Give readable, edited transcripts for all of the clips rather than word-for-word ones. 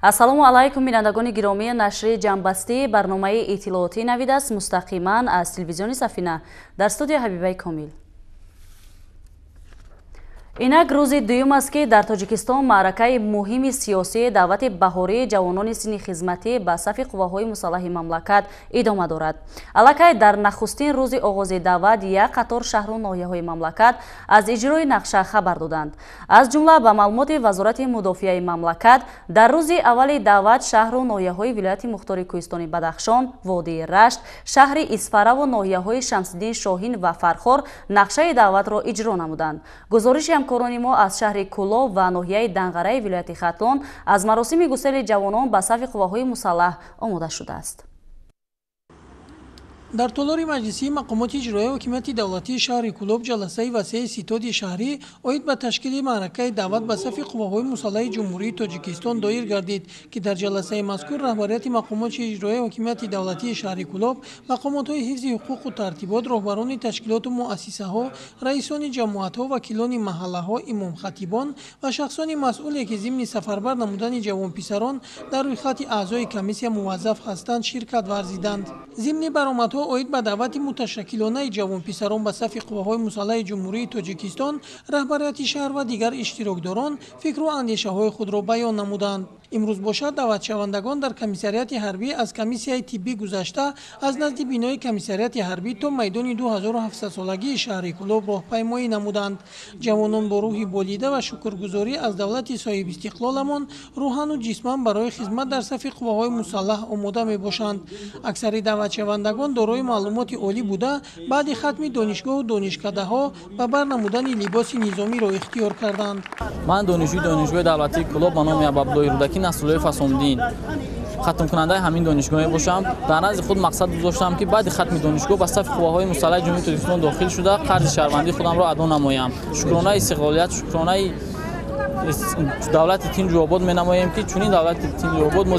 ассалому алайкум бинандагони гиромии нашри ҷамъбастии барномаи иттилооти навид аст мустақиман аз телевизиони Сафина. дар студия Ҳабибаи Комил. инак рӯзи дуюм аст ки дар Тоҷикистон маъракаи муҳими сиёсии даъвати баҳории ҷавонони синни хизматӣ ба сафи қувваҳои мусаллаҳи мамлакат идома дорад. аллакай дар нахустин рӯзи оғози даъват як қатор шаҳру ноҳияҳои мамлакат аз иҷрои нақша хабар доданд. аз ҷумла ба маълумоти вазорати мудофиаи мамлакат дар рӯзи аввали даъват шаҳру ноҳияҳои вилояти мухтори Кӯҳистони Бадахшон, Водии Рашт, шаҳри Исфараву ноҳияҳои Шамсиддин Шоҳин ва Фархор нақшаи даъватро иҷро намуданд. гузориши ҳамкорони мо аз шаҳри Кӯлоб ва ноҳияи Данғараи вилояти Хатлон аз маросими гусели ҷавонон ба сафи қувваҳои мусаллаҳ омода шудааст. дар толори маҷлисии мақомоти иҷроии ҳокимияти давлатии шаҳри Кӯлоб ҷаласаи васеъи ситоди шаҳрӣ оид ба ташкили маъракаи даъват ба сафи қувваҳои мусаллаҳи ҷумҳурии Тоҷикистон доир гардид, ки дар ҷаласаи мазкур раҳбарияти мақомоти иҷроии ҳокимияти давлатии шаҳри Кӯлоб, мақомотҳои ҳифзи ҳуқуқу тартибот, роҳбарони ташкилоту муассисаҳо, раисони ҷамоатҳо, вакилони маҳаллаҳо, имомхатибон ва шахсони масъуле ки зимни сафарбар намудани ҷавонписарон дар рӯйхати аъзои комиссия муваззаф ҳастанд ширкат варзиданд. зимни баромадҳо оид ба даъвати муташаккилонаи ҷавонписарон ба сафи қувваҳои мусаллаҳи ҷумҳурии Тоҷикистон, раҳбарияти шаҳр ва дигар иштирокдорон фикру андешаҳои худро баён намуданд. имрӯз бошад даъватшавандагон дар комиссарияти ҳарбӣ аз комиссияи тиббӣ гузашта аз назди бинои комиссарияти ҳарбӣ то майдони 2700-солагии шаҳри Кӯлоб роҳпаймоӣ намуданд. ҷавонон бо рӯҳи болида ва шукргузорӣ аз давлати соҳибистиқлоламон рӯҳану ҷисман барои хизмат дар сафи қувваҳои мусаллаҳ омода мебошанд. аксари даъватшавандагон дорои маълумоти олӣ буда, баъди хатми донишгоҳу донишкадаҳо ба бар намудани либоси низомиро ихтиёр карданд. ман донишҷӯи донишгоҳи давлатии Кӯлоб ба номи Абдуллои Рӯдаки Насруллои Фасомдин хатмкунандаи ҳамин донишгоҳ мебошам. дар назди худ мақсад гузоштам ки баъди хатми донишгоҳ ба сафи қувваҳои мусаллаҳи ҷумҳурии Тоҷикистон дохил шуда қарзи шаҳрвандии худамро адо намоям. шукронаи иstiqloliyat, шукронаи давлати тинҷу обод менамоем ки чунин давлати тинҷу обод мо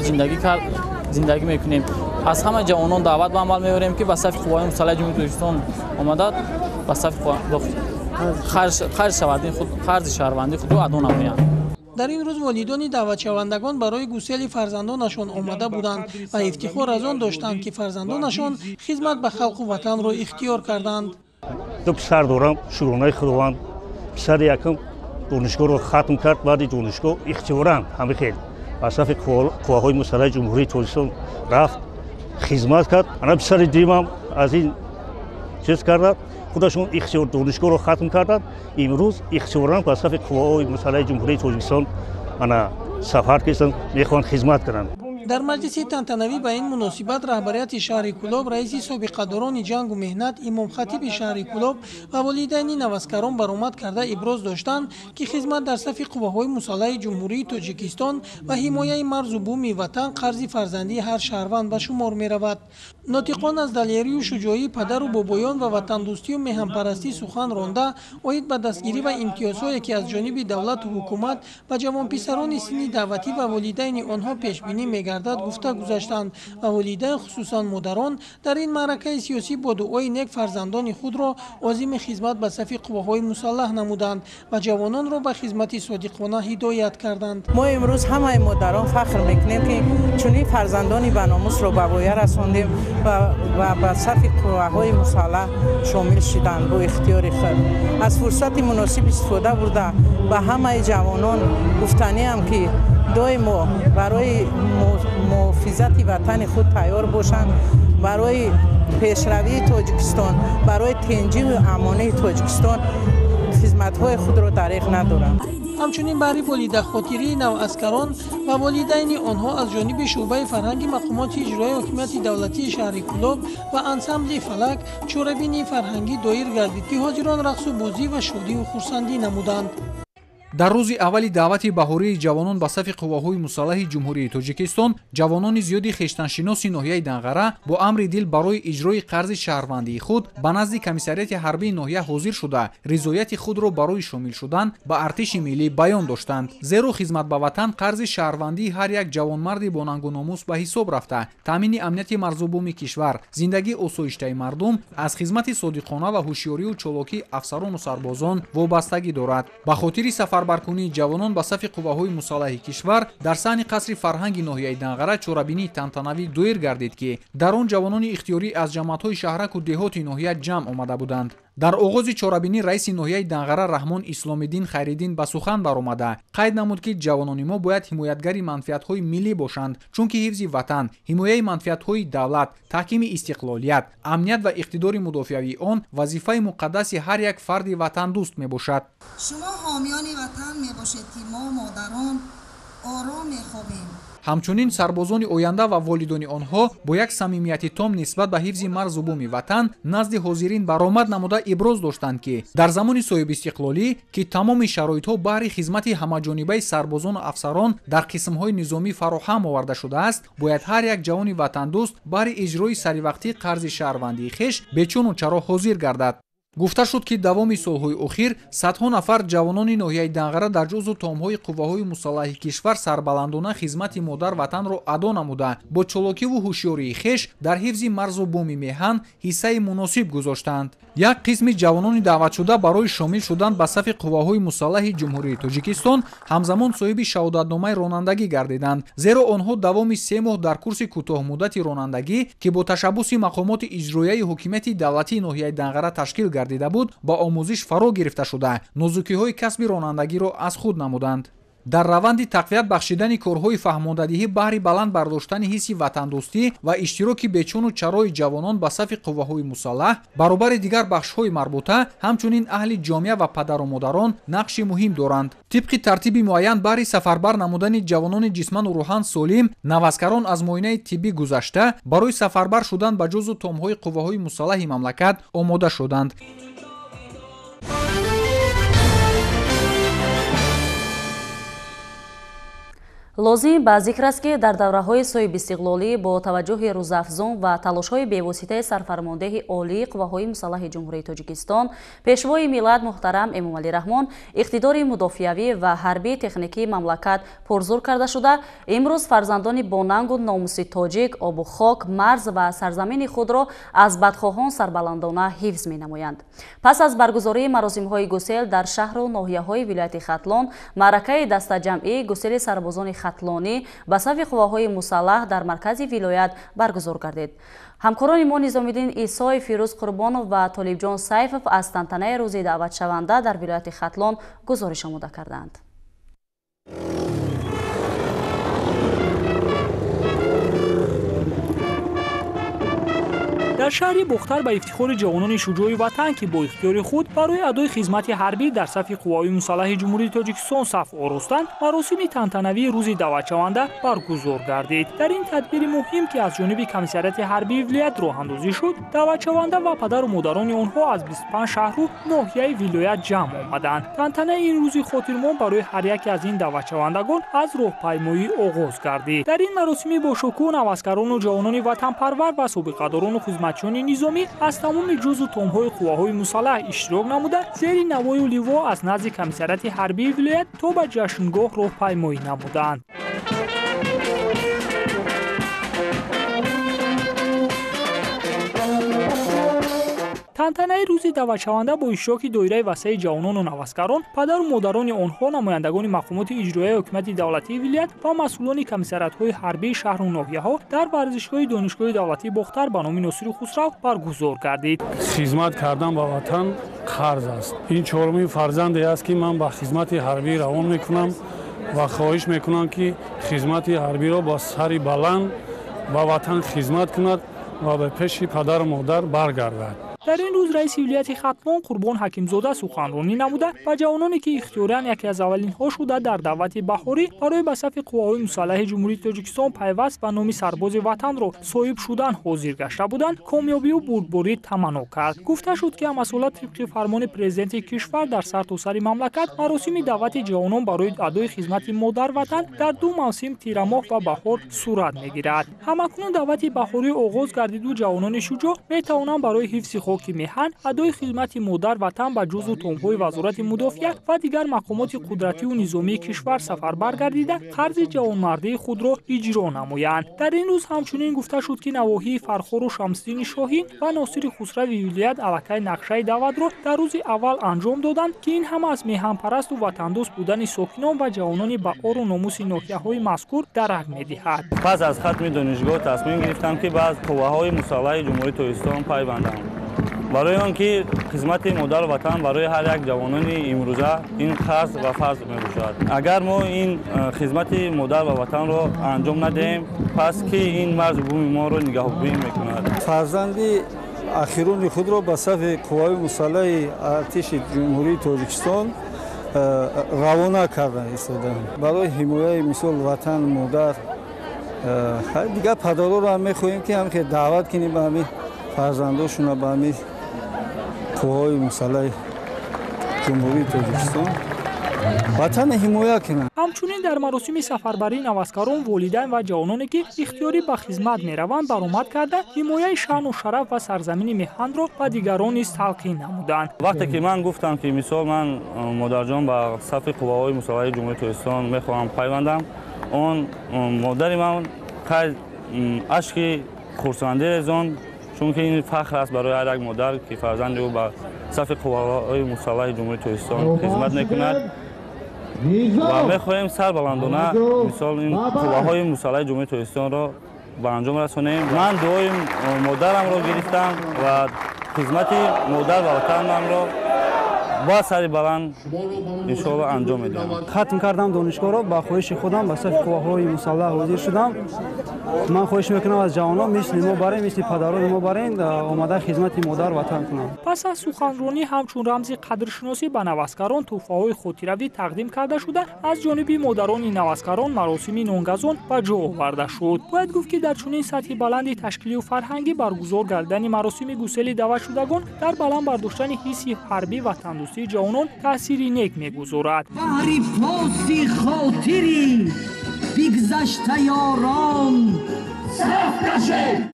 зиндагӣ мекунем. аз ҳама ҷавонон даъват ба амал меорем ки ба сафи қувваҳои мусаллаҳи ҷумҳурии Тоҷикистон омада ба сафи қарзи шаҳрвандии худро адо намоянд. дар ин рӯз волидони даъватшавандагон барои гусели фарзандонашон омада буданд ва ифтихор аз он доштанд ки фарзандонашон хизмат ба халқу ватанро ихтиёр карданд. ду писар дорам, шукронаи худованд. писари якум донишгоҳро хатм кард, баъди донишгоҳ ихтиёран ҳамихел ба сафи қувваҳои мусаллаҳи ҷумҳурии Тоҷикистон рафт, хизмат кард. ана писари дуюмам аз ин чиз карданд, худашон ихтиёр донишгоҳро хатм карданд. имрӯз ихтиёран ба сафи қувваҳои мусаллаҳи ҷумҳурии Тоҷикистон ана сафар карданд, мехоҳанд хизмат кунанд. дар маҷлиси тантанавӣ ба ин муносибат раҳбарияти шаҳри Кӯлоб, раиси собиқадорони ҷангу меҳнат, имомхатиби шаҳри Кӯлоб ва волидайни наваскарон баромад карда иброз доштанд ки хизмат дар сафи қувваҳои мусаллаҳи ҷумҳурии Тоҷикистон ва ҳимояи марзу буми ватан қарзи фарзандии ҳар шаҳрванд ба шумор меравад. нотиқон аз далерию шуҷоии падару бобоён ва ватандӯстию меҳанпарастӣ сухан ронда, оид ба дастгирӣ ва имтиёзҳое ки аз ҷониби давлату ҳукумат ба ҷавонписарони синни даъватӣ ва волидайни онҳо пешбинӣ мегардад гуфта гузаштанд ва волидайн хусусан модарон дар ин маъракаи сиёсӣ бо дуои нек фарзандони худро озими хизмат ба сафи қувваҳои мусаллаҳ намуданд ва ҷавононро ба хизмати содиқона ҳидоят карданд. мо имрӯз ҳамаи модарон фахр мекунем ки чунин фарзандони баномусро ба воя расондем ва ба сафи қувваҳои мусаллаҳ шомил шуданд бо ихтиёри худ. аз фурсати муносиб истифода бурда ба ҳамаи ҷавонон гуфтаниам ки доимо барои муҳофизати ватани худ тайёр бошанд, барои пешравии Тоҷикистон, барои тинҷиву амонии Тоҷикистон хизматҳои худро дариқ надоранд. ҳамчунин баҳри волидахотирии наваскарон ва волидайни онҳо аз ҷониби шуъбаи фарҳанги мақомоти иҷроии ҳокимияти давлатии шаҳри Кӯлоб ва ансамбли Фалак чорабини фарҳангӣ доир гардид ки ҳозирон рақсу бозӣ ва шодиву хурсандӣ намуданд. дар рӯзи аввали даъвати баҳории ҷавонон ба сафи қувваҳои мусаллаҳи ҷумҳурии Тоҷикистон, ҷавонони зиёди хештаншиноси ноҳияи Данғара бо амри дил барои иҷрои қарзи шаҳрвандии худ ба назди комиссарияти ҳарбии ноҳия ҳозир шуда, ризояти худро барои шомил шудан ба артиши миллӣ баён доштанд. зеро хизмат ба ватан қарзи шаҳрвандии ҳар як ҷавонмарди бо нангу номус ба ҳисоб рафта, таъмини амнияти марзубуми кишвар, зиндагии осоиштаи мардум аз хизмати содиқона ва ҳушёрию чолокии афсарону сарбозон вобастагӣ дорад. ба хотири сафар сафарбаркунии ҷавонон ба сафи қувваҳои мусаллаҳи кишвар дар саҳни қасри фарҳанги ноҳияи Данғара чорабинии тантанавӣ доир гардид ки дар он ҷавонони ихтиёрӣ аз ҷамъиятҳои шаҳраку деҳоти ноҳия ҷамъ омада буданд. дар оғози чорабинӣ раиси ноҳияи Данғара Раҳмон Исломиддин Хайриддин ба сухан баромада қайд намуд ки ҷавонони мо бояд ҳимоятгари манфиатҳои миллӣ бошанд, чунки ҳифзи ватан, ҳимояи манфиатҳои давлат, таҳкими истиқлолият, амният ва иқтидори мудофиави он вазифаи муқаддаси ҳар як фарди ватандӯст мебошад. шумо ҳомиёни ватан мебошед ки мо модарон ором мехобем. ҳамчунин сарбозони оянда ва волидони онҳо бо як самимияти том нисбат ба ҳифзи марзу бӯми ватан назди ҳозирин баромад намуда иброз доштанд ки дар замони соҳибистиқлолӣ ки тамоми шароитҳо баҳри хизмати ҳамаҷонибаи сарбозону афсарон дар қисмҳои низомӣ фароҳам оварда шудааст, бояд ҳар як ҷавони ватандӯст баҳри иҷрои саривақтии қарзи шаҳрвандии хеш бечуну чаро ҳозир гардад. гуфта шуд ки давоми солҳои охир садҳо нафар ҷавонони ноҳияи Данғара дар ҷузъу томҳои қувваҳои мусаллаҳи кишвар сарбаландона хизмати модар ватанро адо намуда бо чолокиву ҳушёрии хеш дар ҳифзи марзу бӯми меҳан ҳиссаи муносиб гузоштанд. як қисми ҷавонони даъватшуда барои шомил шудан ба сафи қувваҳои мусаллаҳи ҷумҳурии Тоҷикистон ҳамзамон соҳиби шаҳодатномаи ронандагӣ гардиданд, зеро онҳо давоми 3 моҳ дар курси кӯтоҳмуддати ронандагӣ ки бо ташаббуси мақомоти иҷроияи ҳокимияти давлатии ноҳияи Данғара ташкил гардида буд, ба омӯзиш фаро гирифта шуда нозукиҳои касби ронандагиро аз худ намуданд. дар раванди тақвият бахшидани корҳои фаҳмондадиҳӣ баҳри баланд бардоштани ҳисси ватандӯстӣ ва иштироки бечуну чарои ҷавонон ба сафи қувваҳои мусаллаҳ баробари дигар бахшҳои марбута, ҳамчунин аҳли ҷомеа ва падару модарон нақши муҳим доранд. тибқи тартиби муайян баҳри сафарбар намудани ҷавонони ҷисману рӯҳан солим, навазкарон аз муоинаи тиббӣ гузашта барои сафарбар шудан ба ҷузъу томҳои қувваҳои мусаллаҳи мамлакат омода шуданд. лозим ба зикр аст ки дар давраҳои соҳибистиқлолӣ бо таваҷҷӯҳи рӯзафзун ва талошҳои бевоситаи сарфармондеҳи олии қувваҳои мусаллаҳи ҷумҳурии Тоҷикистон, пешвои миллат муҳтарам Эмомалӣ Раҳмон иқтидори мудофиавӣ ва ҳарбии техникии мамлакат пурзур карда шуда, имрӯз фарзандони бонангу номуси тоҷик обу хок, марз ва сарзамини худро аз бадхоҳон сарбаландона ҳифз менамоянд. пас аз баргузории маросимҳои гусел дар шаҳру ноҳияҳои вилояти Хатлон, маъракаи дастаҷамъии гусели сарбозони хатлонӣ ба сафи қувваҳои мусаллаҳ дар маркази вилоят баргузор гардид. ҳамкорони мо Низомиддин Исои, Фирӯз Қурбонов ва Толибҷон Сайфов аз тантанаи рӯзи даъватшаванда дар вилояти Хатлон гузориш омода карданд. дар шаҳри Бухтар ба ифтихори ҷавонони шуҷои ватан ки бо ихтиёри худ барои адои хизмати ҳарбӣ дар сафи қувваҳои мусаллаҳи ҷумҳурии Тоҷикистон саф оростанд, маросими тантанавии рӯзи даъватшаванда баргузор гардид. дар ин тадбири муҳим ки аз ҷониби комиссарияти ҳарбии вилоят роҳандозӣ шуд, даъватшаванда ва падару модарони онҳо аз 25 шаҳру ноҳияи вилоят ҷамъ омаданд. тантанаи ин рӯзи хотирмон барои ҳар яке аз ин даъватшавандагон аз роҳпаймоӣ оғоз гардид. дар ин маросими бошукӯҳ навазкарону ҷавонони ватанпарвар ва собиқадорону хизматчиёни низомӣ аз тамоми ҷузъу томҳои қувваҳои мусаллаҳ иштирок намуда, зери навою ливо аз назди комиссарияти ҳарбии вилоят то ба ҷашнгоҳ роҳпаймоӣ намуданд. тантанаи рӯзи даъватшаванда бо иштироки доираи васеъи ҷавонону навазкарон, падару модарони онҳо, намояндагони мақомоти иҷроияи ҳокимияти давлатии вилоят ва масъулони комиссариятҳои ҳарбии шаҳру ноҳияҳо дар варзишгоҳи донишгоҳи давлатии Бухтар ба номи Носири Хусрав баргузор гардид. хизмат кардан ба ватан қарз аст. ин чорумин фарзанде аст ки ман ба хизмати ҳарбӣ равон мекунам ва хоҳиш мекунам ки хизмати ҳарбиро ба сари баланд ба ватан хизмат кунад ва ба пеши падару модар баргардад. дар ин рӯз раиси вилояти Хатлон Қурбон Ҳакимзода суханронӣ намуда ба ҷавононе ки ихтиёран яке аз аввалинҳо шуда дар даъвати баҳорӣ барои ба сафи қувваҳои мусаллаҳи ҷумҳурии Тоҷикистон пайваст ба номи сарбози ватанро соҳиб шудан ҳозир гашта буданд, комёбию бурдборӣ таманно кард. гуфта шуд ки масъулат тибқи фармони президенти кишвар дар сартосари мамлакат маросими даъвати ҷавонон барои адои хизмати модар ватан дар ду мавсим тирамоҳ ва баҳор сурат мегирад. ҳамакнун даъвати баҳорӣ оғоз гардиду ҷавонони шуҷоъ метавонанд барои ҳифзи хок املاک میهن ادای خدمت مادر وطن به جزو تنبهای وزارت مدافعت و دیگر مقامات قدرتی و نظامی کشور سفربر گردیده قرض جوانمردی خود را اجرا نمایند. در این روز همچنین گفته شد که نواحی فرخور و شمس‌الدین شاهین و ناصر خسروی ولایت علاقه نقشه دعوت را در روز اول انجام دادند که این همه از میهن پرست و وطندوست بودن ساکنان و جوانان با آر و ناموس ناحیه‌های مذکور درک می‌دهد. پس از ختم دانشگاه تصمیم گرفتم که بعض قوه‌های مسلح جمهوری ترکستان پیوندم. برای آنکه خدمت مادر وطن برای هر یک جوانان امروزه این قرض و فرض می‌باشد. اگر ما این خدمت مادر و وطن را انجام ندهیم پس که این مرز بوم ما را نگهبانی می‌کند. فرزندی اخیرون خود را به صف قوای مسلح ارتش جمهوری تاجیکستان روانه کرده ایستادند. برای حمایت مثال وطن مادر دیگر پدرها را هم می‌خواهیم که هم که دعوت کنیم به همین فرزنداشون به همین قوای مسلح جمهوری تاجیکستان وطن حمایت کنند. همچنین در مراسم سفربری نوسکران والدین و جوانانی که اختیاری به خدمت میروند برآمد کرده حمایت شأن و شرف و سرزمین میهن را به دیگران نیز تلقین نمودند. وقتی که من گفتم که مثال من مادرجان به صف قوای مسلح جمهوری ترکستان میخواهم پیوندم، اون مادر من اشک خرسندی ریزاند، چون که این فخر است برای هر یک مادر که فرزند او به صف قوای مسلح جمهوری ترکستان خدمت میکند و میخواهیم سربلندانه مثال این قوه‌های مسلح جمهوری ترکستان را به انجام رسانیم. من دعای مادرم را گرفتم و خدمت مادر و وطنم را با سر بلند انشاءالله انجام میدم. ختم کردم دانشگاه را با خواهش خودم به صف قوه‌های مسلح حاضر شدم. من خواهش میکنم از جوانان مثل ما برای مثل پدران ما برای آماده خدمت مادر وطن کنند. پس از سخنرانی همچون رمز قدرشناسی به نوسکران تحفه‌های خاطروی تقدیم کرده شده از جانب مادران نوسکران مراسم نانگزان به جا آورده شد. باید گفت که در چنین سطح بلند تشکیلی و فرهنگی برگزار گردن مراسم گسیل دعوت شدگان در بلند برداشتن حس حربی و تندرستی جوانان تأثیری نیک می‌گذارد. بهری پاسی خاطری بگذشته یاران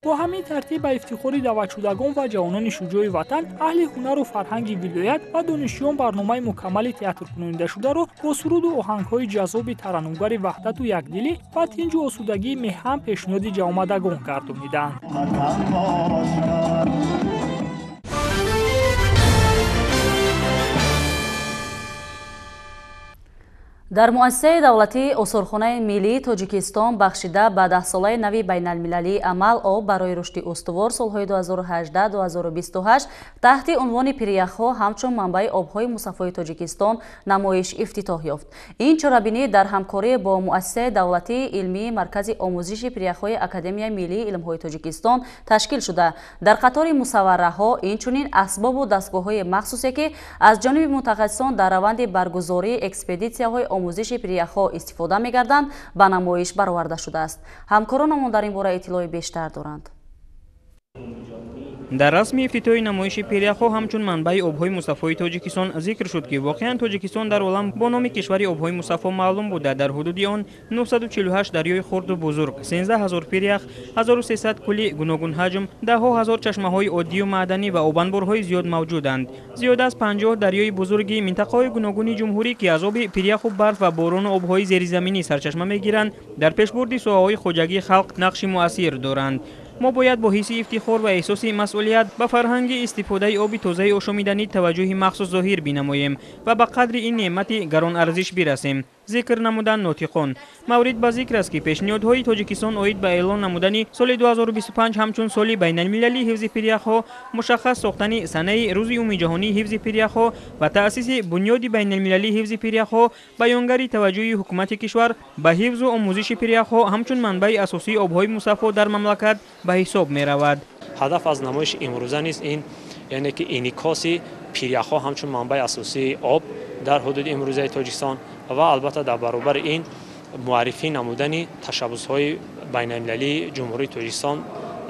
با همین ترتیب به افتخار دعوت شدگان و جوانان شجاع وطن اهل هنر و فرهنگ ولایت و دانشجویان برنامه مکمل تئاتر کننده شده را با سرود و آهنگ‌های جذاب ترنمگر وحدت و یکدلی و تنج و آسودگی میهن پیشنهاد جوامدگان گردانیدند. در مؤسسه دولتی اصولخانه ملی تاجیکستان بخشیده به 10 ساله نوی بین المللی عمل آب برای رشد استوار سالهای 2018-2028 تحت عنوان پیریخ‌ها همچون منبع آبهای مصفای تاجیکستان نمایش افتتاح یافت. این چرابینی در همکاری با مؤسسه دولتی علمی مرکز آموزش پیریخ‌های اکادمی ملی علم‌های تاجیکستان تشکیل شده. در قطار مصوره‌ها اینچنین اسباب و دستگاه‌های مخصوصی که از جانب متخصصان در روند برگزاری اکسپدیسی‌های آموزش پیریخ‌ها استفاده می‌گردند به نمایش برآورده شده است. همکارانمان در این باره اطلاع بیشتر دارند. در رسم افتتاح نمایش پیریخ‌ها همچون منبع آب‌های مصفای تاجیکستان ذکر شد که واقعاً تاجیکستان در عالم با نام کشور آب‌های مصفا معلوم بوده. در حدود آن 948 دریای خرد و بزرگ، 13000 پیریخ، 1300 کولی گوناگون حجم، ده‌ها هزار چشمه‌های عادی و معدنی و آبانبارهای زیاد موجودند. زیاد از 50 دریای بزرگی منطقه‌های گوناگون جمهوری که از آب پیریخ و برف و باران و آب‌های زیرزمینی سرچشمه می‌گیرند در پیشبرد سوهای خواجگی خلق نقش مؤثر دارند. ما باید با حس افتخار و احساس مسئولیت به فرهنگ استفاده آب تازه آشامیدنی توجه مخصوص ظاهر بنماییم و به قدر این نعمت گران ارزش برسیم. ذکر نمودن ناطقان. مورد به ذکر است که پیشنهادهای تاجیکستان عاید به اعلان نمودن سال 2025 همچون سال بین المللی حفظ پیریخ‌ها، مشخص ساختن سنه روز عمومی جهانی حفظ پیریخ‌ها و تأسیس بنیاد بین المللی حفظ پیریخ‌ها بیانگر توجه حکومت کشور به حفظ و آموزش پیریخ‌ها همچون منبع اساسی آب‌های مصفا در مملکت به حساب می‌رود. هدف از نمایش امروزه نیز این یعنی که انعکاس پیریخ‌ها همچون منبع اساسی آب در حدود امروزه تاجیکستان و البته در برابر این معرفی نمودن تشبس‌های بین المللی جمهوری تاجیکستان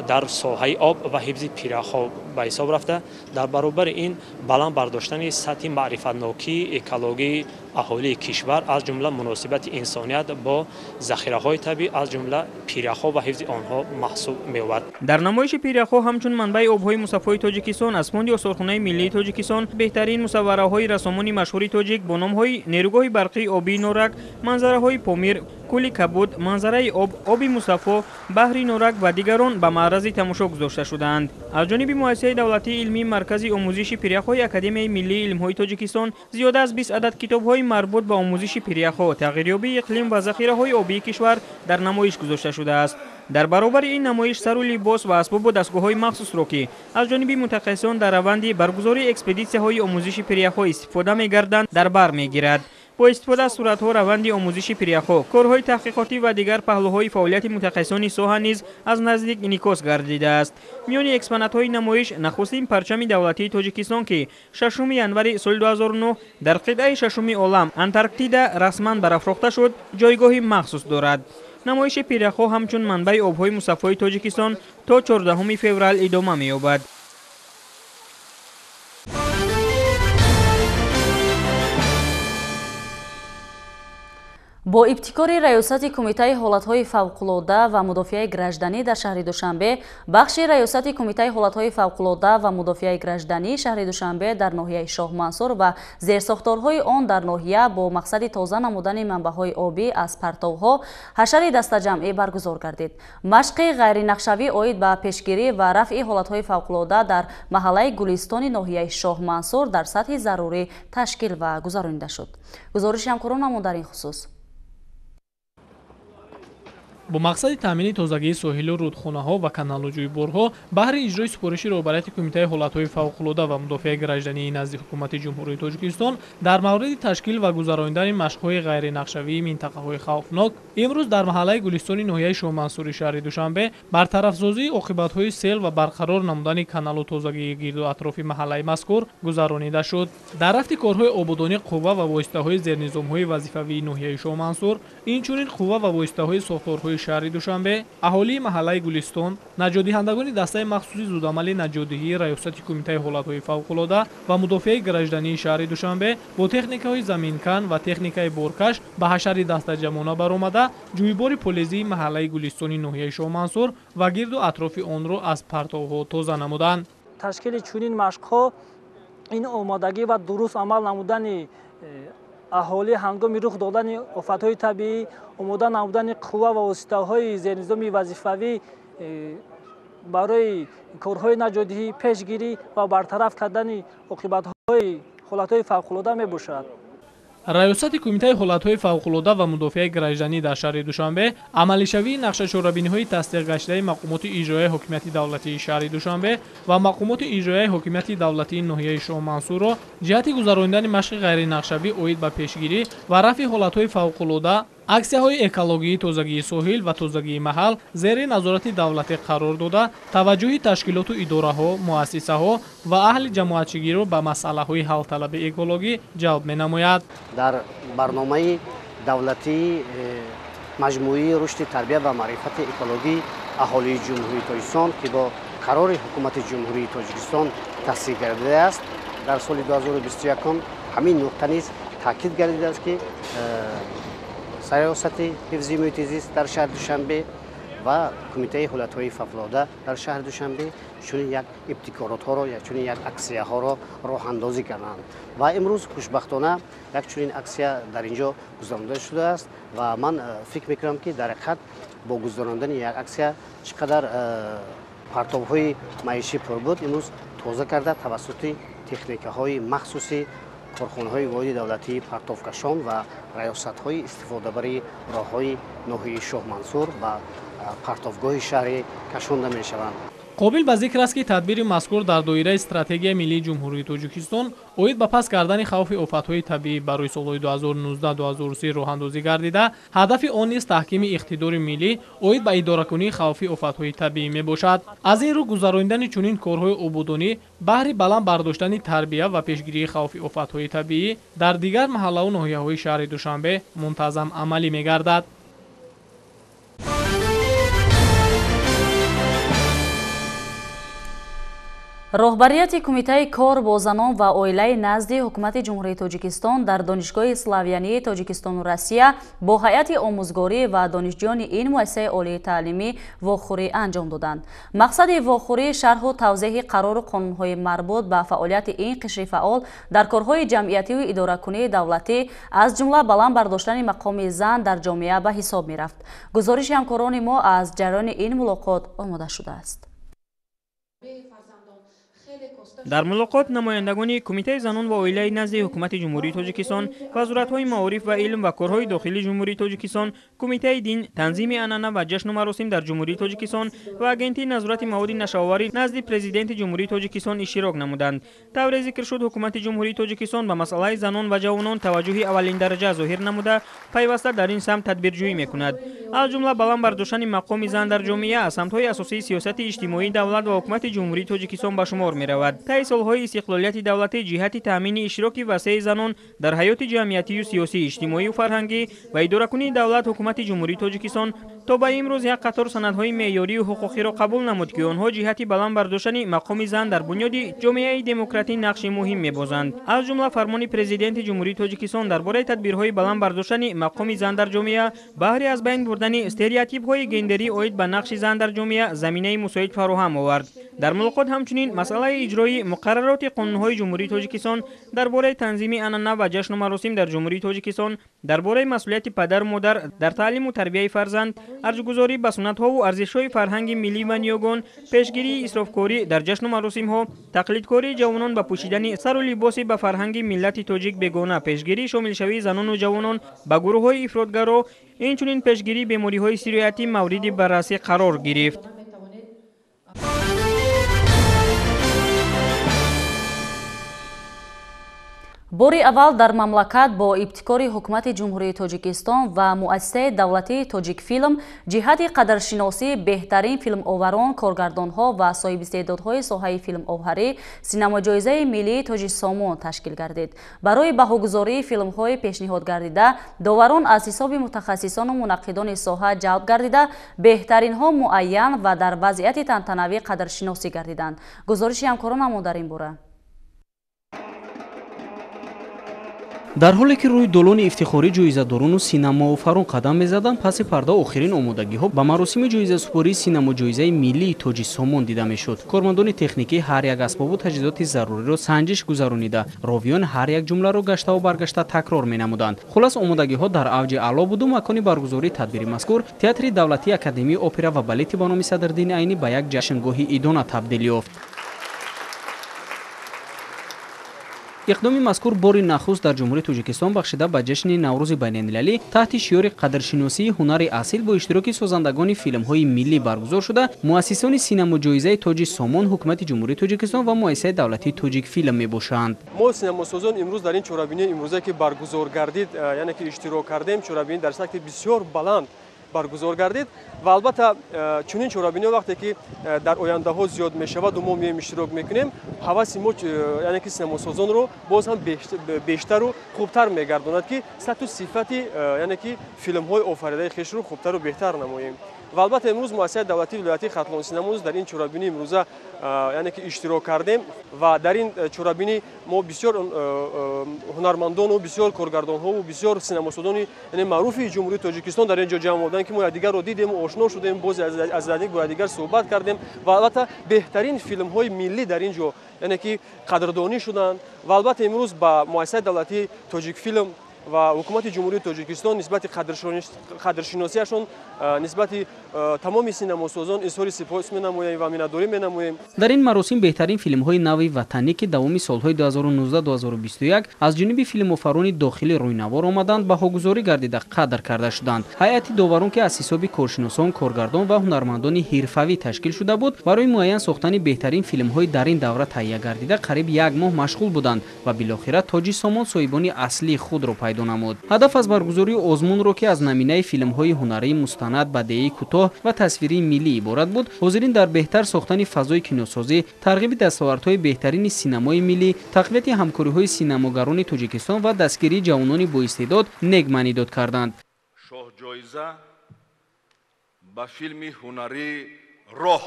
در ساحه آب و حفظ پیریخ‌ها ба ҳисоб рафта дар баробари ин баланд бардоштани сатҳи маърифатнокии экологии аҳолии кишвар аз ҷумла муносибати инсоният бо захираҳои табиӣ аз ҷумла пиряхҳо ва ҳифзи онҳо маҳсуб меёбад. дар намоиши пиряхҳо ҳамчун манбаи обҳои мусаффои тоҷикистон аз фонди осорхонаи миллии тоҷикистон беҳтарин мусаввараҳои рассомони машҳури тоҷик бо номҳои нерӯгоҳи барқии обии норак, манзараҳои помир, кӯли кабуд, манзараи об, оби мусаффо, баҳри норак ва дигарон ба маърази тамошо гузошта шуданд. аз ҷониби муассисаи давлатии илмии маркази омӯзиши пиряхҳои академияи миллии илмҳои тоҷикистон зиёда аз 20 адад китобҳои марбут ба омӯзиши пиряхҳо, тағйирёбии иқлим ва захираҳои обии кишвар дар намоиш гузошта шудааст. дар баробари ин намоиш сару либос ва асбобу дастгоҳҳои махсусро ки аз ҷониби мутахассисон дар раванди баргузории экспедитсияҳои омӯзиши пиряхҳо истифода мегарданд дар бар мегирад. бо истифода аз суратҳо раванди омӯзиши пиряхҳо, корҳои таҳқиқотӣ ва дигар паҳлӯҳои фаъолияти мутахассисони соҳа низ аз наздик инъикос гардидааст. миёни экспонатҳои намоиш нахустин парчами давлатии тоҷикистон ки 6 январи соли 2009 дар қитъаи шашуми олам Антарктида расман барафрохта шуд, ҷойгоҳи махсус дорад. намоиши пиряхҳо ҳамчун манбаи обҳои мусаффои тоҷикистон то 14 феврал идома меёбад. бо ибтикори раёсати кумитаи ҳолатҳои фавқулода ва мудофиаи гражданӣ дар шаҳри Душанбе, бахши раёсати кумитаи ҳолатҳои фавқулода ва мудофиаи гражданӣ шаҳри Душанбе дар ноҳияи Шоҳмансур ва зерсохторҳои он дар ноҳия бо мақсади тоза намудани манбаъҳои обӣ аз партовҳо ҳашари дастаҷамъӣ баргузор гардид. машқи ғайринақшавӣ оид ба пешгирӣ ва рафъи ҳолатҳои фавқулода дар маҳаллаи Гулистони ноҳияи Шоҳмансур дар сатҳи зарурӣ ташкил ва гузаронида шуд. гузориши ҳамкоронамон дар ин хусус. бо мақсади таъмини тозагии соҳилу рудхонаҳо ва каналу ҷӯйборҳо баҳри иҷрои супориши роҳбарияти кумитаи ҳолатҳои фавқулода ва мудофиаи граждании назди ҳукумати ҷумҳурии Тоҷикистон дар мавриди ташкил ва гузаронидани машқҳои ғайринақшавии минтақаҳои хавфнок имрӯз дар маҳаллаи Гулистони ноҳияи Шоҳмансури шаҳри Душанбе бартарафсозии оқибатҳои сел ва барқарор намудани каналу тозагии гирду атрофи маҳаллаи мазкур гузаронида шуд. дар рафти корҳои ободонӣ қувва ва воситаҳои зернизомҳои вазифавии ноҳияи Шоҳмансур, инчунин қувва ва воситаҳои сохторҳои шаҳри Душанбе, аҳолии маҳаллаи Гулистон, наҷодиҳандагони дастаи махсуси зудамали наҷодиҳии раёсати кумитаи ҳолатҳои фавқулода ва мудофиаи граждании шаҳри Душанбе бо техникаҳои заминкан ва техникаи боркаш ба ҳашари дастаҷамона баромада ҷӯйбори полезии маҳаллаи Гулистони ноҳияи Шоҳмансур ва гирду атрофи онро аз партовҳо тоза намуданд. ташкили чунин машқҳо ин омодагӣ ва дуруст амал намудани аҳолӣ ҳангоми рух додани офатҳои табиӣ, омода намудани қувва ва воситаҳои зернизоми вазифавӣ барои корҳои наҷодиҳӣ, пешгирӣ ва бартараф кардани оқибатҳои ҳолатҳои фавқулода мебошад. раёсати кумитаи ҳолатҳои фавқулода ва мудофиаи гражданӣ дар шаҳри Душанбе амалишавии нақшачорабиниҳои тасдиқгаштаи мақомоти иҷроияи ҳокимияти давлатии шаҳри Душанбе ва мақомоти иҷроияи ҳокимияти давлатии ноҳияи Шоҳмансурро ҷиҳати гузаронидани машқи ғайринақшавӣ оид ба пешгирӣ ва рафъи ҳолатҳои фавқулода, аксияҳои экологии тозагии соҳил ва тозагии маҳал зери назорати давлатӣ қарор дода, таваҷҷӯҳи ташкилоту идораҳо, муассисаҳо ва аҳли ҷамоатчигиро ба масъалаҳои ҳалталаби экологӣ ҷалб менамояд. дар барномаи давлатии маҷмӯии рушди тарбия ва маърифати экологии аҳолии ҷумҳурии Тоҷикистон ки бо қарори ҳукумати ҷумҳурии Тоҷикистон тасдиқ гардидааст, дар соли 2021 ҳамин нуқта низ таъкид гардидааст ки саёсати ҳифзи муҳити зист дар шаҳри Душанбе ва кумитаи ҳолатҳои фавқулода дар шаҳри Душанбе чунин як ибтикоротҳоро, чунин як аксияҳоро роҳандозӣ карданд. ва имрӯз хушбахтона як чунин аксия дар инҷо гузаронида шудааст ва ман фикр мекунам ки дар ҳақиқат бо гузарондани як аксия чӣ қадар партовҳои маишӣ пурбуд имрӯз тоза карда тавассути техникаҳои махсуси корхонаҳои воҳиди давлатии партовкашон ва раёсатҳои истифодабари роҳҳои ноҳияи Шоҳмансур ва партовгоҳи шаҳрӣ кашонда мешаванд. қобил ба зикр аст ки тадбири мазкур дар доираи стратегияи миллии ҷумҳурии Тоҷикистон оид ба пас кардани хавфи офатҳои табиӣ барои солҳои 2019-2030 роҳандозӣ гардида, ҳадафи он низ таҳкими иқтидори миллӣ оид ба идоракунии хавфи офатҳои табиӣ мебошад. аз ин рӯ гузаронидани чунин корҳои ободонӣ баҳри баланд бардоштани тарбия ва пешгирии хавфи офатҳои табиӣ дар дигар маҳаллаву ноҳияҳои шаҳри Душанбе мунтазам амалӣ мегардад. роҳбарияти кумитаи кор бо занон ва оилаи назди ҳукумати ҷумҳурии тоҷикистон дар донишгоҳи славянии тоҷикистону россия бо ҳайати омӯзгорӣ ва донишҷӯёни ин муассисаи олии таълимӣ вохӯрӣ анҷом доданд. мақсади вохӯрӣ шарҳу тавзеҳи қарору қонунҳои марбут ба фаъолияти ин қишри фаъол дар корҳои ҷамъиятиву идоракунии давлатӣ аз ҷумла баланд бардоштани мақоми зан дар ҷомеа ба ҳисоб мерафт. гузориши ҳамкорони мо аз ҷараёни ин мулоқот омода шудааст. дар мулоқот намояндагони кумитаи занон ва оилаи назди ҳукумати ҷумҳурии тоҷикистон, вазоратҳои маориф ва илм ва корҳои дохилии ҷумҳурии тоҷикистон, кумитаи дин, танзими анъана ва ҷашну маросим дар ҷумҳурии тоҷикистон ва агентии назорати маводи нашавоварӣ назди президенти ҷумҳурии тоҷикистон иштирок намуданд. тавре зикр шуд, ҳукумати ҷумҳурии тоҷикистон ба масъалаи занон ва ҷавонон таваҷҷӯҳи аввалиндараҷа зоҳир намуда, пайваста дар ин самт тадбирҷӯӣ мекунад. аз ҷумла баланд бардоштани мақоми зан дар ҷомеа аз самтҳои асосии сиёсати иҷтимоии давлат ва ҳукумати ҷумҳурии тоҷикистон ба шумор меравад. таи солҳои истиқлолияти давлатӣ ҷиҳати таъмини иштироки васеъи занон дар ҳаёти ҷамъиятию сиёсӣ, иҷтимоию фарҳангӣ ва идоракунии давлат ҳукумати ҷумҳурии тоҷикистон то ба имрӯз як қатор санадҳои меъёрию ҳуқуқиро қабул намуд, ки онҳо ҷиҳати баланд бардоштани мақоми зан дар бунёди ҷомеаи демократӣ нақши муҳим мебозанд. аз ҷумла фармони президенти ҷумҳурии тоҷикистон дар бораи тадбирҳои баланд бардоштани мақоми зан дар ҷомеа баҳри аз байн бурдани стереотипҳои гендерӣ оид ба нақши зан дар ҷомеа заминаи мусоид фароҳам овард. дар мулоқот ҳамчунин масъалаи иҷрои муқаррароти қонунҳои ҷумҳурии тоҷикистон дар бораи танзими анъана ва ҷашну маросим дар ҷумҳурии тоҷикистон, дар бораи масъулияти падару модар дар таълиму тарбияи фарзанд, арзгузорӣ ба суннатҳову арзишҳои фарҳанги миллӣ ва ниёгон, пешгирии исрофкорӣ дар ҷашну маросимҳо, тақлидкории ҷавонон ба пӯшидани сару либоси ба фарҳанги миллати тоҷик бегона, пешгирии шомилшавии занону ҷавонон ба гурӯҳҳои ифротгаро, инчунин пешгирии бемориҳои сироятӣ мавриди баррасӣ қарор гирифт. бори аввал дар мамлакат бо ибтикори ҳукумати ҷумҳурии тоҷикистон ва муассисаи давлатии тоҷикфилм ҷиҳати қадршиносии беҳтарин филмоварон, коргардонҳо ва соҳибистеъдодҳои соҳаи филмоварӣ синамоҷоизаи миллии тоҷисомон ташкил гардид. барои баҳогузории филмҳои пешниҳод гардида, доварон аз ҳисоби мутахассисону мунаққидони соҳа ҷалб гардида, беҳтаринҳо муайян ва дар вазъияти тантанавӣ қадршиносӣ гардиданд. гузориши ҳамкоронамон дар ин бора. дар ҳоле ки рӯи долони ифтихорӣ ҷоизадорону синамоофарон қадам мезаданд, паси парда охирин омодагиҳо ба маросими ҷоизасупории синамоҷоизаи миллии тоҷисомон дида мешуд. кормандони техникӣ ҳар як асбобу таҷҳизоти заруриро санҷиш гузаронида, ровиён ҳар як ҷумларо гаштаву баргашта такрор менамуданд. хулас омодагиҳо дар авҷи аъло буду макони баргузории тадбири мазкур театри давлатии академии опера ва балети ба номи Садриддини Айнӣ ба як ҷашнгоҳи идона табдил ёфт. иқдоми мазкур бори нахуст дар ҷумҳурии тоҷикистон бахшида ба ҷашни наврӯзи байналмилалӣ таҳти шиёри қадршиносии ҳунари асил бо иштироки созандагони филмҳои миллӣ баргузор шуда, муассисони синамоҷоизаи тоҷи сомон, ҳукумати ҷумҳурии тоҷикистон ва муассисаи давлатии тоҷикфилм мебошанд. мо синамосозон имрӯз дар ин чорабинии имрӯзае ки баргузор гардид, яъне ки иштирок кардем, чорабинӣ дар сатҳи бисёр баланд баргузор гардид ва албатта чунин чорабиниҳо вақте ки дар ояндаҳо зиёд мешавад ва мо меем иштирок мекунем, ҳаваси мо яъне ки синамосозонро боз ҳам бештару хубтар мегардонад ки сатҳу сифати яъне ки филмҳои офаридаи хешро хубтару беҳтар намоем. ва албатта имрӯз муассисаи давлатии вилоятии хатлони синамоз дар ин чорабинии имрӯза яъне ки иштирок кардем ва дар ин чорабинӣ мо бисёр ҳунармандону бисёр коргардонҳову бисёр синамосозони яъне маъруфи ҷумҳурии тоҷикистон дар ин ҷо ҷамъ омаданд ки мо якдигарро дидему ошно шудем, боз аз як бо якдигар суҳбат кардем ва албатта беҳтарин филмҳои миллӣ дар ин ҷо яъне ки қадрдонӣ шуданд ва албатта имрӯз ба муассисаи давлатии тоҷикфилм ва ҳукумати ҷумҳурии тоҷикистон нисбати қадршиносиашон нисбати тамоми синамосозон изҳори сипос менамоем ва миннатдорӣ менамоем. дар ин маросим беҳтарин филмҳои нави ватанӣ ки давоми солҳои 2019-2021 аз ҷониби филмофарони дохилӣ рӯйнавор омаданд баҳогузорӣ гардида қадр карда шуданд. ҳайати доварон ки аз ҳисоби коршиносон, коргардон ва ҳунармандони ҳирфавӣ ташкил шуда буд, барои муайян сохтани беҳтарин филмҳои дар ин давра таҳия гардида қариб як моҳ машғул буданд ва билохира тоҷисомон соҳибони аслии худро пайдо намуд. ҳадаф аз баргузории озмунро ки аз наминаи филмҳои ҳунарӣ мустанад, бадеӣ кӯтоҳ ва тасвирии миллӣ иборат буд, ҳозирин дар беҳтар сохтани фазои киносозӣ, тарғиби дастовардҳои беҳтарини синамои миллӣ, тақвияти ҳамкориҳои синамогарони Тоҷикистон ва дастгирии ҷавонони боистеъдод нег маънидод карданд. шоҳҷоиза ба филми ҳунарӣ роҳ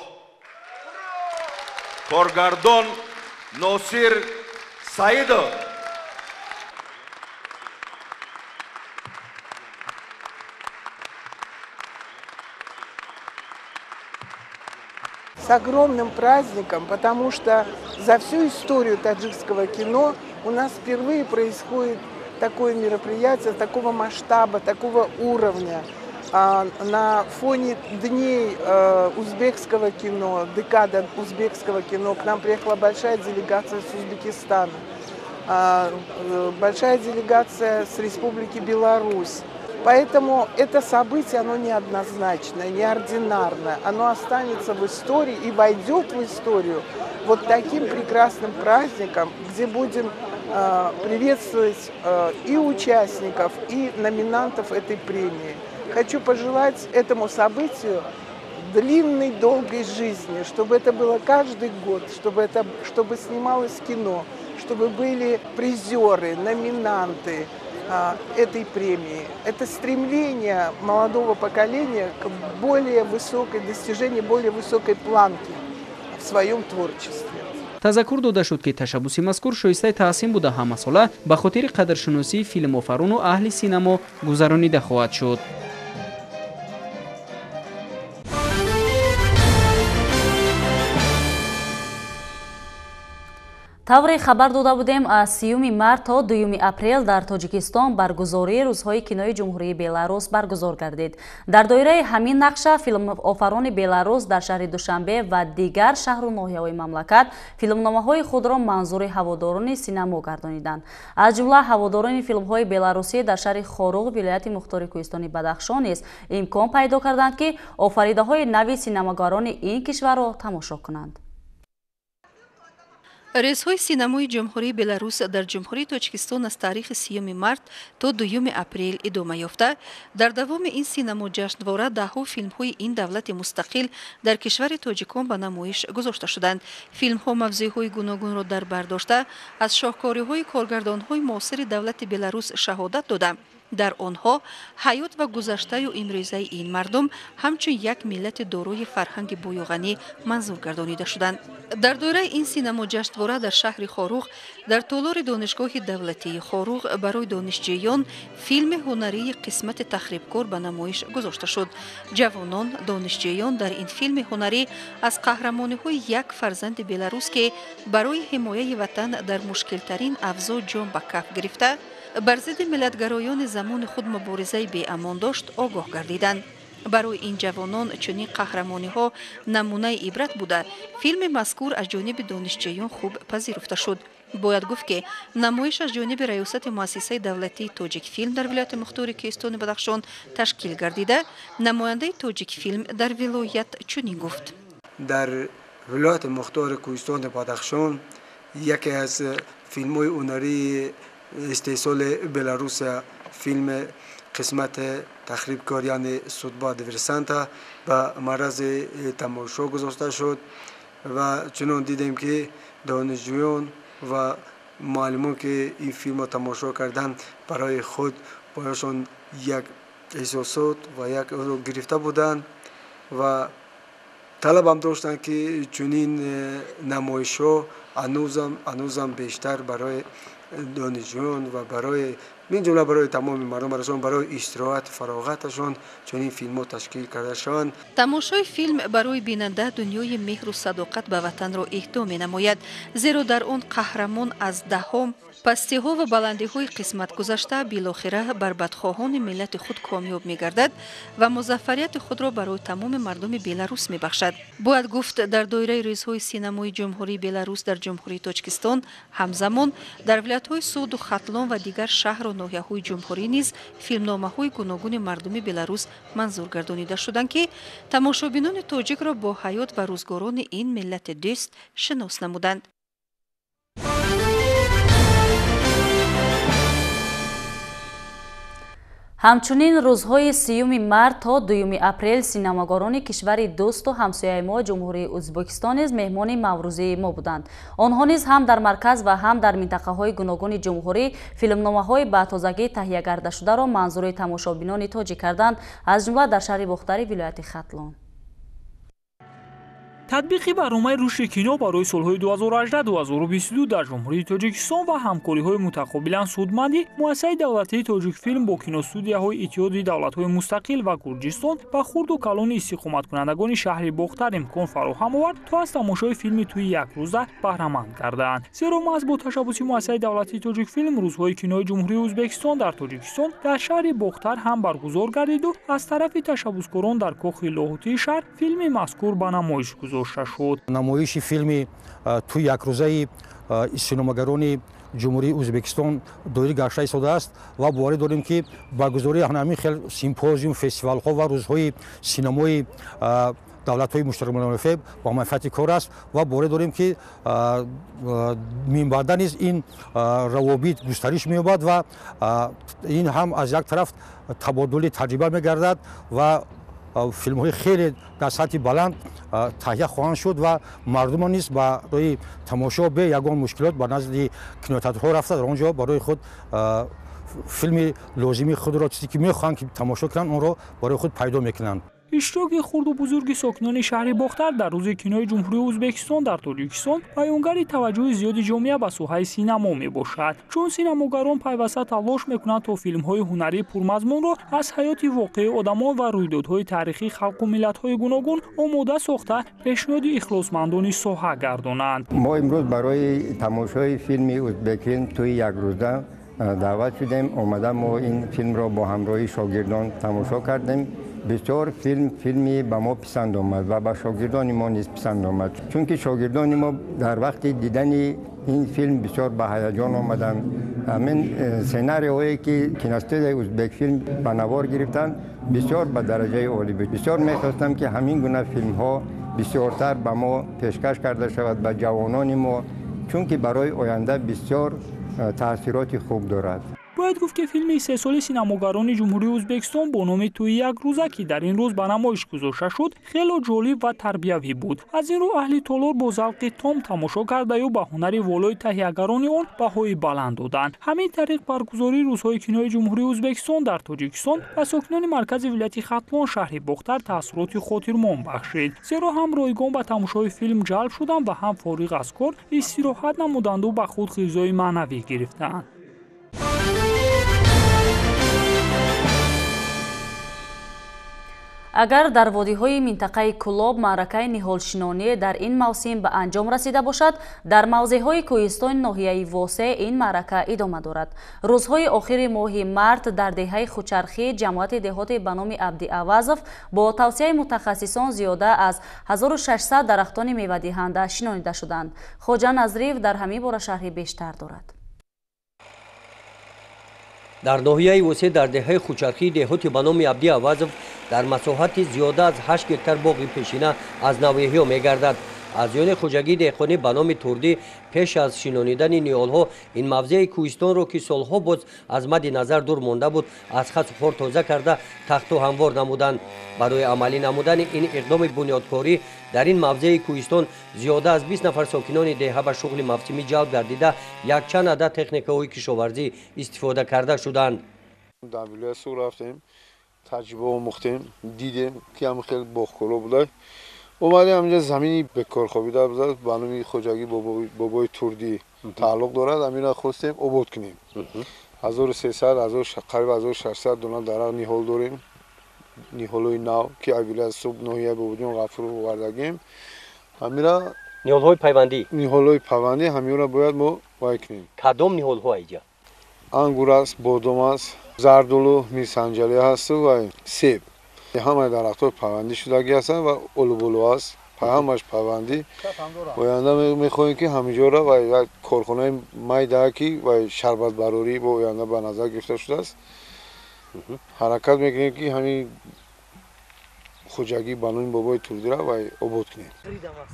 کارگردان ناصر سعید. С огромным праздником, потому что за всю историю таджикского кино у нас впервые происходит такое мероприятие, такого масштаба, такого уровня. На фоне дней узбекского кино, декада узбекского кино, к нам приехала большая делегация с Узбекистана, большая делегация с Республики Беларусь. Поэтому это событие, оно неоднозначное, неординарное. Оно останется в истории и войдет в историю вот таким прекрасным праздником, где будем приветствовать и участников, и номинантов этой премии. Хочу пожелать этому событию длинной, долгой жизни, чтобы это было каждый год, чтобы снималось кино, чтобы были призеры, номинанты этой премии. Это стремление молодого поколения к более высокой достижению, более высокой планки в своем творчестве. тазаккур дода шуд ки ташаббуси мазкур шоистаи таҳсин буда ҳамасола ба хотири қадршиносии филмофаруну аҳли синамо гузаронида хоҳад шуд. тавре хабар дода будем аз 3 март то 2 апрел дар тоҷикистон баргузории рӯзҳои кинои ҷумҳурии Беларус баргузор гардид. Дар доираи ҳамин нақша филмофарони Беларус дар шаҳри Душанбе ва дигар шаҳру ноҳияҳои мамлакат филмномаҳои худро манзури ҳаводорони синамо гардониданд. Аз ҷумла ҳаводорони филмҳои беларусӣ дар шаҳри Хоруғ вилояти мухтори Кӯҳистони Бадахшон низ имкон пайдо карданд ки офаридаҳои нави синамогарони ин кишварро тамошо кунанд. рейсҳои синамои ҷумҳурии Беларус дар ҷумҳурии Тоҷикистон аз таърихи 3 март то 2 апрел идома ёфта, дар давоми ин синамо ҷашнвора даҳҳо филмҳои ин давлати мустақил дар кишвари тоҷикон ба намоиш гузошта шуданд. Филмҳо мавзӯъҳои гуногунро дар бар дошта, аз шоҳкориҳои коргардонҳои муосири давлати Беларус шаҳодат дода. дар онҳо ҳаёт ва гузаштаю имрӯзаи ин мардум ҳамчун як миллати дорои фарҳанги боёғанӣ манзур гардонида шуданд. дар доираи ин синамо ҷашнвора дар шаҳри Хоруғ дар толори донишгоҳи давлатии Хоруғ барои донишҷӯён филми ҳунарии қисмати тахрибкор ба намоиш гузошта шуд. ҷавонон донишҷӯён дар ин филми ҳунарӣ аз қаҳрамониҳои як фарзанди Беларус ки барои ҳимояи ватан дар мушкилтарин авзо ҷон ба каф гирифта бар зидди миллатгароёни замони худ муборизаи беамон дошт огоҳ гардиданд. барои ин ҷавонон чунин қаҳрамониҳо намунаи ибрат буда, филми мазкур аз ҷониби донишҷӯён хуб пазируфта шуд. бояд гуфт ки намоиш аз ҷониби раёсати муассисаи давлатии Тоҷикфилм дар вилояти мухтори Кӯҳистони Бадахшон ташкил гардида, намояндаи Тоҷикфилм дар вилоят чунин гуфт. дар вилояти мухтори Кӯҳистони Бадахшон яке аз филмҳои ҳунарии استحصال بلاروس فیلم قسمت تخریبکار یعنی судба диверсанта به معرض تماشا گذاشته شد و چنان دیدیم که دانشجویان و معلمان که این فیلم را تماشا کردند برای خود بایشان یک احساسات و یک گرفته بودند و طلب هم داشتند که چنین نمایش ها هنوزم بیشتر برای دانشجویان و برای من جمله برای تمام مردم برای استراحت فراغتشان چنین فیلم‌ها تشکیل کرده شوند. тамошои филм барои бинанда дунёи меҳру садоқат ба ватанро иҳдо менамояд, зеро дар он қаҳрамон аз даҳҳо пастиҳо ва баландиҳои қисмат гузашта билохира бар бадхоҳони миллати худ комёб мегардад ва музаффарияти худро барои тамоми мардуми Беларус мебахшад. бояд гуфт, дар доираи рӯзҳои синамои ҷумҳурии Беларус дар ҷумҳурии Тоҷикистон ҳамзамон дар вилоятҳои Суду, Хатлон ва дигар шаҳру ноҳияҳои ҷумҳурӣ низ филмномаҳои гуногуни мардуми Беларус манзур гардонида шуданд ки тамошобинони тоҷикро бо ҳаёт ва рӯзгорони ин миллати дӯст шинос намуданд. ҳамчунин рӯзҳои 3 март то 2 апрел синамогорони кишвари дӯсту ҳамсояи мо ҷумҳурии Ӯзбекистон низ меҳмони маврӯзии мо буданд. онҳо низ ҳам дар марказ ва ҳам дар минтақаҳои гуногуни ҷумҳурӣ филмномаҳои ба тозагӣ таҳия гардашударо манзури тамошобинони тоҷик карданд, аз ҷумла дар шаҳри Бухтари вилояти Хатлон. татбиқи барномаи рушди кино барои солҳои 2018-2022 дар ҷумҳурии тоҷикистон ва ҳамкориҳои мутақобилан судманди муассисаи давлатии тоҷикфилм бо киностудияҳои иттиҳоди давлатҳои мустақил ва гурҷистон ба хурду калони истиқоматкунандагони шаҳри Бохтар имкон фароҳам овард то аз тамошои филми тӯи якрӯза баҳраманд гарданд. Зеро маҳз бо ташаббуси муассисаи давлатии тоҷикфилм рӯзҳои кинои ҷумҳурии Ӯзбекистон дар тоҷикистон дар шаҳри Бохтар ҳам баргузор гардиду аз тарафи ташаббускорон дар кохи лоҳутии шаҳр филми мазкур ба намоиш гузошта шуд. намоиши филми тӯи якрӯзаи синемагарони ҷумҳурии Ӯзбекистон доир гашта истодааст ва боварӣ дорем ки баргузории ҳамин хел симпозиум, фестивалҳо ва рӯзҳои синемои давлатҳои муштаракмунафеб ба манфиати кор аст ва боварӣ дорем ки минбаъда низ ин равобит густариш меёбад ва ин ҳам аз як тараф табодули таҷриба мегардад ва филмҳои хеле дар сатҳи баланд таҳия хоҳанд шуд ва мардумон низ барои тамошо бе ягон мушкилот ба назди кинотеатрҳо рафта дар он ҷо барои худ филми лозими худро чизе ки мехоҳанд ки тамошо кунанд онро барои худ пайдо мекунанд. иштироки хурду бузурги сокинони шаҳри Бохтар дар рӯзи кинои ҷумҳурии Ӯзбекистон дар Тоҷикистон баёнгари таваҷҷӯҳи зиёди ҷомеа ба соҳаи синемо мебошад, чун синемогарон пайваста талош мекунанд то филмҳои ҳунарӣ пурмазмунро аз ҳаёти воқеи одамон ва рӯйдодҳои таърихии халқу миллатҳои гуногун омода сохта пешниҳоди ихлосмандони соҳа гардонанд. мо имрӯз барои тамошои филми ӯзбекфилм тӯи якрӯза даъват шудем. омада мо ин филмро бо ҳамроҳи шогирдон тамошо кардем. бисёр филми ба мо писанд омад ва ба шогирдони мо низ писанд омад, чунки шогирдони мо дар вақти дидани ин филм бисёр ба ҳаяҷон омаданд. ҳамин сценариҳое ки киностудияи ӯзбекфилм ба навор гирифтанд бисёр ба дараҷаи олӣ буд. бисёр мехостам ки ҳамин гуна филмҳо бисёртар ба мо пешкаш карда шавад, ба ҷавонони мо, чунки барои оянда бисёр таъсироти хуб дорад. бояд гуфт ки филми сесоли синемогарони ҷумҳурии Ӯзбекистон бо номи тӯи якрӯза ки дар ин рӯз ба намоиш гузошта шуд хело ҷолиб ва тарбиявӣ буд. аз ин рӯ аҳли Толор бо завқи том тамошо кардаю ба ҳунари волои таҳиягарони он баҳои баланд доданд. ҳамин тариқ баргузории рӯзҳои кинои ҷумҳурии Ӯзбекистон дар Тоҷикистон ба сокинони маркази вилояти Хатлон шаҳри Бохтар таъссуроти хотирмон бахшид, зеро ҳам ройгон ба тамошои филм ҷалб шуданд ва ҳам фориғ аз кор истироҳат намуданду ба худ ғизои маънавӣ гирифтанд. агар дар водиҳои минтақаи Кулоб маъракаи ниҳолшинонӣ дар ин мавсим ба анҷом расида бошад, дар мавзеъҳои кӯҳистони ноҳияи восеъ ин маърака идома дорад. рӯзҳои охири моҳи март дар деҳаи Хучархӣ ҷамъияти деҳоте ба номи Абди Авазов бо тавсияи мутахассисон зиёда аз 1600 дарахтони мевадиҳанда шинонида шуданд. Хоҷа Назриев дар ҳамин бора шарҳи бештар дорад. дар ноҳияи восеъ дар деҳаи Хучархӣ деҳоти ба номи Абди Авазов дар масоҳати зиёда аз 8 гектар боғи пешина аз навеҳиё мегардад. азёни хуҷагӣ деҳқонӣ ба номи Турдӣ пеш аз шинонидани ниҳолҳо ин мавзеи кӯҳистонро ки солҳо боз аз мадди назар дур монда буд аз хасу хор тоза карда тахту ҳамвор намуданд. барои амалӣ намудани ин иқдоми бунёдкорӣ дар ин мавзеи кӯҳистон зиёда аз 20 нафар сокинони деҳа ба шуғли мавсимӣ ҷалб гардида якчанд адад техникаҳои кишоварзӣ истифода карда шуданд. дар вилоят суғ рафтем, таҷриба омӯхтем, дидем ки ҳам хел боғкоро будай. омадем ҳаминҷа замини бекорхобида буда ба номи хоҷагӣ бобои Турдӣ тааллуқ дорад. ҳаминро хостем обод кунем. 1300 қариб 1600 дона дарахт ниҳол дорем. ниҳолҳои нав ки аввилияд суб ноҳияи Бобоҷон Ғафуров овардагем. ҳамира ниҳолҳои пайвандӣ ҳаминро бояд мо вай кунем. кадом ниҳолҳо айҷа? ангур аст, бодом аст, зардулу, мирсанҷалӣ ҳасту ва себ. ҳамаи дарахтҳои пайвандӣ шудагӣ ҳастанд ва олуболу аст. ҳамаш пайвандӣ. оянда мехоҳем ки ҳаминҷоро ва як корхонаи майдаа ки ва шарбатбарорӣ бо оянда ба назар гирифта шудааст. ҳаракат мекунем ки ҳамин хуҷагӣ ба номи бобои Турдиро ва обод кунем.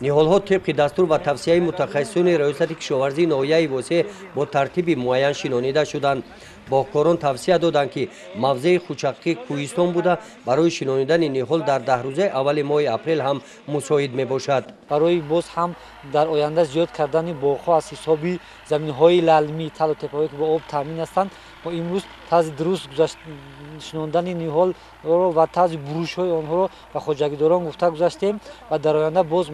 ниҳолҳо тибқи дастур ва тавсияи мутахассисони раёсати кишоварзии ноҳияи восеъ бо тартиби муайян шинонида шуданд. боғкорон тавсия доданд ки мавзеи Хучархӣ кӯҳистон буда барои шинонидани ниҳол дар 10 рӯзаи аввали моҳи апрел ҳам мусоид мебошад. барои боз ҳам дар оянда зиёд кардани боғҳо аз ҳисоби заминҳои лалмӣ талу тепаҳое ки бо об таъмин ҳастанд мо имрӯз тарзи дуруст шунондани ниҳолро ва тарзи бурушҳои онҳоро ба хоҷагидорон гуфта гузаштем ва дар оянда боз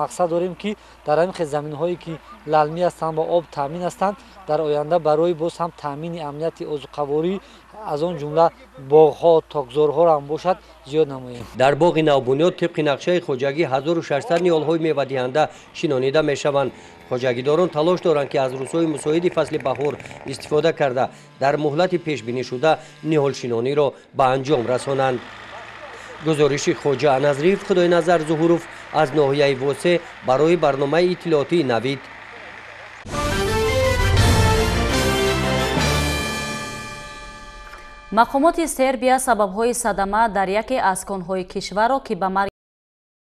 мақсад дорем ки дар ҳамин заминҳое ки лалмӣ ҳастанд ва об таъмин ҳастанд дар оянда барои боз ҳам таъмини амнияти озуқаворӣ аз он ҷумла боғҳо токзорҳоро ҳам бошад зиёд намоем. дар боғи навбунёд тибқи нақшаи хоҷагӣ 1600 ниҳолҳои мевадиҳанда шинонида мешаванд. хоҷагидорон талош доранд ки аз рӯзҳои мусоиди фасли баҳор истифода карда дар муҳлати пешбинишуда ниҳолшинониро ба анҷом расонанд. гузориши хоҷа Аназриф Худойназар Зуҳуров аз ноҳияи Восе барои барномаи иттилоотии Навид. мақомоти Сербия сабабҳои садама дар яке аз конҳои кишварро ки ба